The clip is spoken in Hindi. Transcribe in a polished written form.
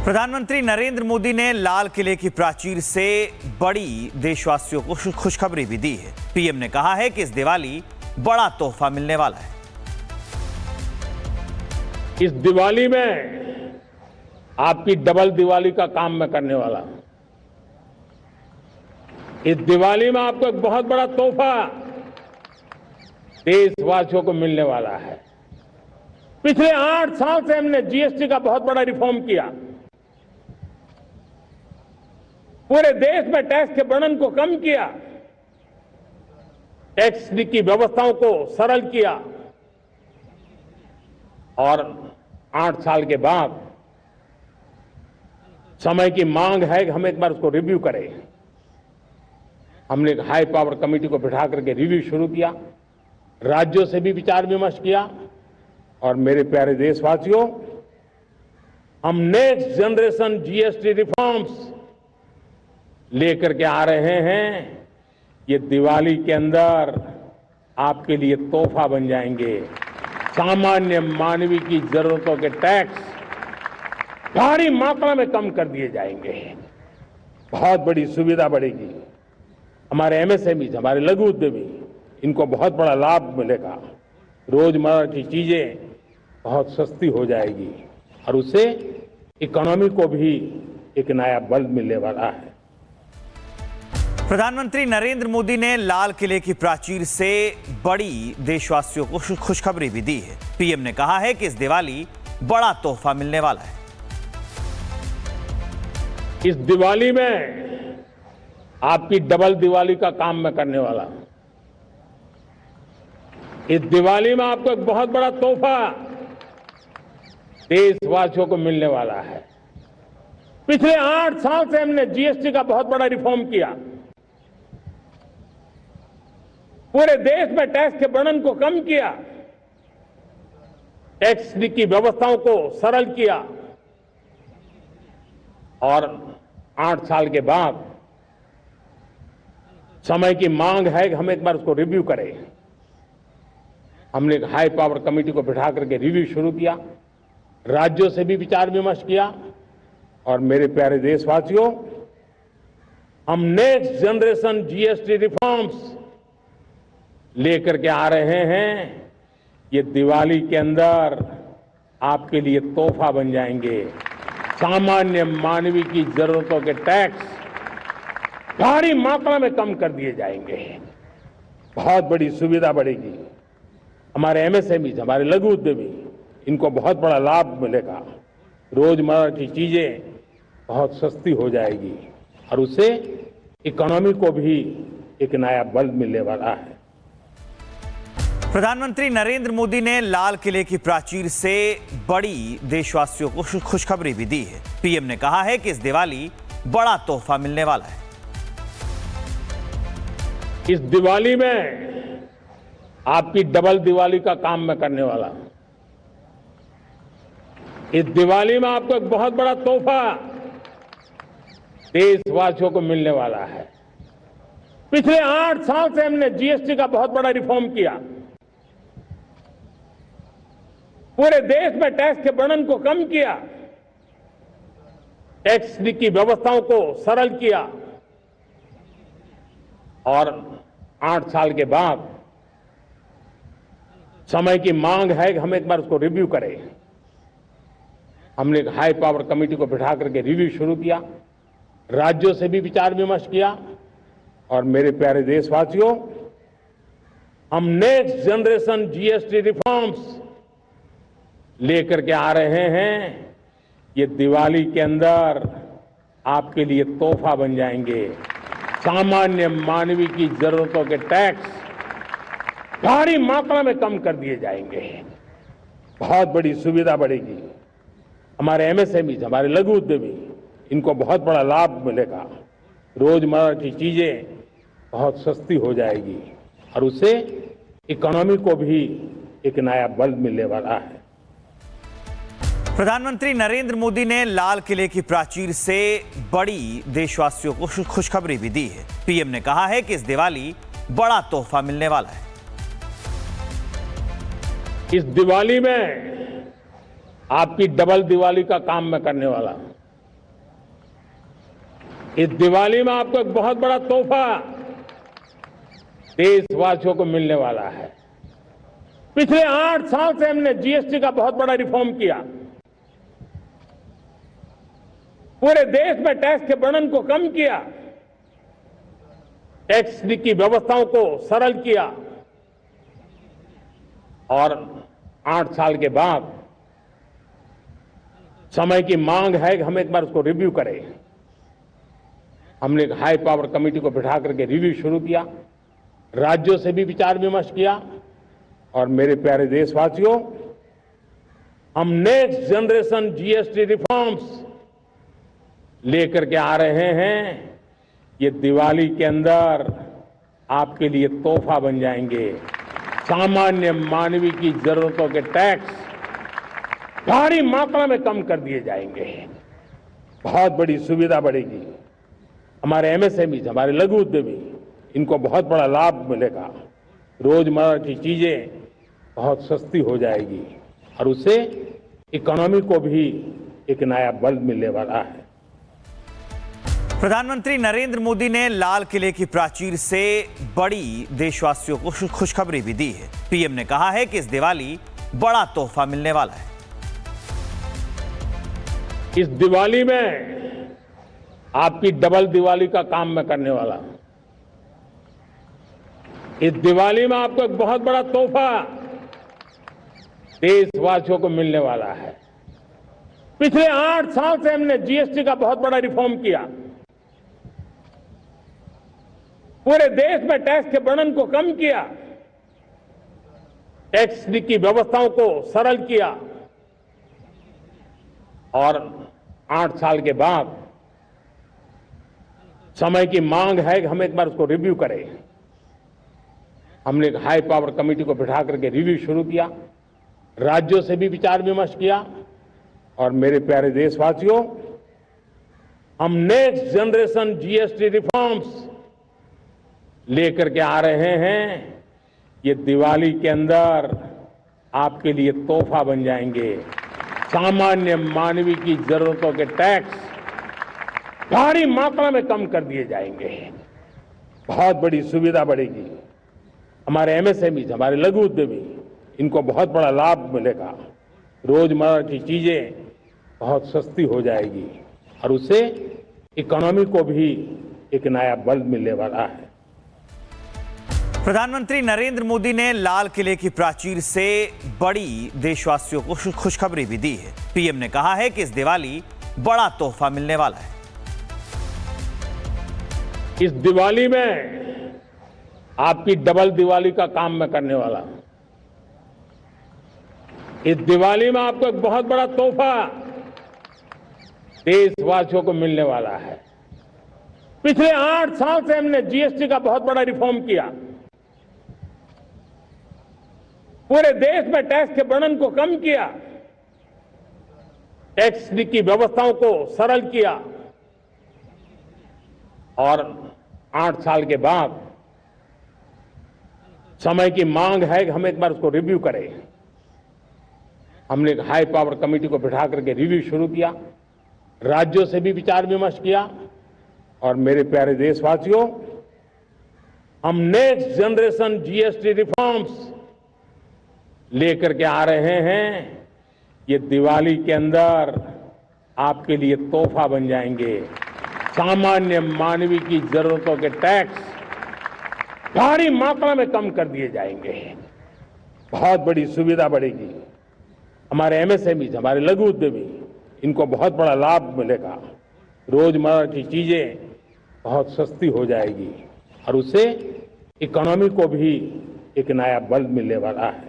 प्रधानमंत्री नरेंद्र मोदी ने लाल किले की प्राचीर से बड़ी देशवासियों को खुशखबरी भी दी है। पीएम ने कहा है कि इस दिवाली बड़ा तोहफा मिलने वाला है। इस दिवाली में आपकी डबल दिवाली का काम मैं करने वाला हूं। इस दिवाली में आपको एक बहुत बड़ा तोहफा देशवासियों को मिलने वाला है। पिछले 8 साल से हमने जीएसटी का बहुत बड़ा रिफॉर्म किया। पूरे देश में टैक्स के बर्डन को कम किया, टैक्स की व्यवस्थाओं को सरल किया और 8 साल के बाद समय की मांग है कि हम एक बार उसको रिव्यू करें। हमने एक हाई पावर कमेटी को बिठा करके रिव्यू शुरू किया, राज्यों से भी विचार विमर्श किया और मेरे प्यारे देशवासियों, हम नेक्स्ट जनरेशन जीएसटी रिफॉर्म्स लेकर के आ रहे हैं। ये दिवाली के अंदर आपके लिए तोहफा बन जाएंगे। सामान्य मानवीय की जरूरतों के टैक्स भारी मात्रा में कम कर दिए जाएंगे। बहुत बड़ी सुविधा बढ़ेगी। हमारे एमएसएमई, हमारे लघु उद्यमी, इनको बहुत बड़ा लाभ मिलेगा। रोजमर्रा की चीजें बहुत सस्ती हो जाएगी और उससे इकोनॉमी को भी एक नया बल मिलने वाला है। प्रधानमंत्री नरेंद्र मोदी ने लाल किले की प्राचीर से बड़ी देशवासियों को खुशखबरी भी दी है। पीएम ने कहा है कि इस दिवाली बड़ा तोहफा मिलने वाला है। इस दिवाली में आपकी डबल दिवाली का काम मैं करने वाला हूं। इस दिवाली में आपको एक बहुत बड़ा तोहफा देशवासियों को मिलने वाला है। पिछले 8 साल से हमने जीएसटी का बहुत बड़ा रिफॉर्म किया। पूरे देश में टैक्स के बर्डन को कम किया, टैक्स की व्यवस्थाओं को सरल किया और 8 साल के बाद समय की मांग है कि हम एक बार उसको रिव्यू करें। हमने एक हाई पावर कमेटी को बिठा करके रिव्यू शुरू किया, राज्यों से भी विचार विमर्श किया और मेरे प्यारे देशवासियों, हम नेक्स्ट जनरेशन जीएसटी रिफॉर्म्स लेकर के आ रहे हैं। ये दिवाली के अंदर आपके लिए तोहफा बन जाएंगे। सामान्य मानवीय की जरूरतों के टैक्स भारी मात्रा में कम कर दिए जाएंगे। बहुत बड़ी सुविधा बढ़ेगी। हमारे एमएसएमई, हमारे लघु उद्यमी, इनको बहुत बड़ा लाभ मिलेगा। रोजमर्रा की चीजें बहुत सस्ती हो जाएगी और उससे इकोनॉमी को भी एक नया बल मिलने वाला है। प्रधानमंत्री नरेंद्र मोदी ने लाल किले की प्राचीर से बड़ी देशवासियों को खुशखबरी भी दी है। पीएम ने कहा है कि इस दिवाली बड़ा तोहफा मिलने वाला है। इस दिवाली में आपकी डबल दिवाली का काम मैं करने वाला हूं। इस दिवाली में आपको एक बहुत बड़ा तोहफा देशवासियों को मिलने वाला है। पिछले 8 साल से हमने जीएसटी का बहुत बड़ा रिफॉर्म किया। पूरे देश में टैक्स के बर्डन को कम किया, टैक्स की व्यवस्थाओं को सरल किया और 8 साल के बाद समय की मांग है कि हम एक बार उसको रिव्यू करें। हमने एक हाई पावर कमेटी को बिठा करके रिव्यू शुरू किया, राज्यों से भी विचार विमर्श किया और मेरे प्यारे देशवासियों, हम नेक्स्ट जनरेशन जीएसटी रिफॉर्म्स लेकर के आ रहे हैं। ये दिवाली के अंदर आपके लिए तोहफा बन जाएंगे। सामान्य मानवीय की जरूरतों के टैक्स भारी मात्रा में कम कर दिए जाएंगे। बहुत बड़ी सुविधा बढ़ेगी। हमारे एमएसएमई, हमारे लघु उद्यमी, इनको बहुत बड़ा लाभ मिलेगा। रोजमर्रा की चीजें बहुत सस्ती हो जाएगी और उससे इकोनॉमी को भी एक नया बल मिलने वाला है। प्रधानमंत्री नरेंद्र मोदी ने लाल किले की प्राचीर से बड़ी देशवासियों को खुशखबरी भी दी है। पीएम ने कहा है कि इस दिवाली बड़ा तोहफा मिलने वाला है। इस दिवाली में आपकी डबल दिवाली का काम मैं करने वाला हूं। इस दिवाली में आपको एक बहुत बड़ा तोहफा देशवासियों को मिलने वाला है। पिछले 8 साल से हमने जीएसटी का बहुत बड़ा रिफॉर्म किया। पूरे देश में टैक्स के बर्डन को कम किया, टैक्स की व्यवस्थाओं को सरल किया और 8 साल के बाद समय की मांग है कि हम एक बार उसको रिव्यू करें। हमने एक हाई पावर कमेटी को बिठा करके रिव्यू शुरू किया, राज्यों से भी विचार विमर्श किया और मेरे प्यारे देशवासियों, हम नेक्स्ट जनरेशन जीएसटी रिफॉर्म्स लेकर के आ रहे हैं। ये दिवाली के अंदर आपके लिए तोहफा बन जाएंगे। सामान्य मानवीय की जरूरतों के टैक्स भारी मात्रा में कम कर दिए जाएंगे। बहुत बड़ी सुविधा बढ़ेगी। हमारे एमएसएमई, हमारे लघु उद्यमी, इनको बहुत बड़ा लाभ मिलेगा। रोजमर्रा की चीजें बहुत सस्ती हो जाएगी और उससे इकोनॉमी को भी एक नया बल मिलने वाला है। प्रधानमंत्री नरेंद्र मोदी ने लाल किले की प्राचीर से बड़ी देशवासियों को खुशखबरी भी दी है। पीएम ने कहा है कि इस दिवाली बड़ा तोहफा मिलने वाला है। इस दिवाली में आपकी डबल दिवाली का काम मैं करने वाला हूं। इस दिवाली में आपको एक बहुत बड़ा तोहफा देशवासियों को मिलने वाला है। पिछले 8 साल से हमने जीएसटी का बहुत बड़ा रिफॉर्म किया। पूरे देश में टैक्स के बर्डन को कम किया, टैक्स की व्यवस्थाओं को सरल किया और 8 साल के बाद समय की मांग है कि हम एक बार उसको रिव्यू करें। हमने एक हाई पावर कमेटी को बिठा करके रिव्यू शुरू किया, राज्यों से भी विचार विमर्श किया और मेरे प्यारे देशवासियों, हम नेक्स्ट जनरेशन जीएसटी रिफॉर्म्स लेकर के आ रहे हैं। ये दिवाली के अंदर आपके लिए तोहफा बन जाएंगे। सामान्य मानवीय की जरूरतों के टैक्स भारी मात्रा में कम कर दिए जाएंगे। बहुत बड़ी सुविधा बढ़ेगी। हमारे एमएसएमई, हमारे लघु उद्यमी, इनको बहुत बड़ा लाभ मिलेगा। रोजमर्रा की चीजें बहुत सस्ती हो जाएगी और उससे इकोनॉमी को भी एक नया बल मिलने वाला है। प्रधानमंत्री नरेंद्र मोदी ने लाल किले की प्राचीर से बड़ी देशवासियों को खुशखबरी भी दी है। पीएम ने कहा है कि इस दिवाली बड़ा तोहफा मिलने वाला है। इस दिवाली में आपकी डबल दिवाली का काम मैं करने वाला हूं। इस दिवाली में आपको एक बहुत बड़ा तोहफा देशवासियों को मिलने वाला है। पिछले 8 साल से हमने जीएसटी का बहुत बड़ा रिफॉर्म किया। पूरे देश में टैक्स के बर्डन को कम किया, टैक्स की व्यवस्थाओं को सरल किया और 8 साल के बाद समय की मांग है कि हम एक बार उसको रिव्यू करें। हमने एक हाई पावर कमेटी को बिठा करके रिव्यू शुरू किया, राज्यों से भी विचार विमर्श किया और मेरे प्यारे देशवासियों, हम नेक्स्ट जनरेशन जीएसटी रिफॉर्म्स लेकर के आ रहे हैं। ये दिवाली के अंदर आपके लिए तोहफा बन जाएंगे। सामान्य मानवीय की जरूरतों के टैक्स भारी मात्रा में कम कर दिए जाएंगे। बहुत बड़ी सुविधा बढ़ेगी। हमारे एमएसएमई, हमारे लघु उद्यमी, इनको बहुत बड़ा लाभ मिलेगा। रोजमर्रा की चीजें बहुत सस्ती हो जाएगी और उससे इकोनॉमी को भी एक नया बल मिलने वाला है।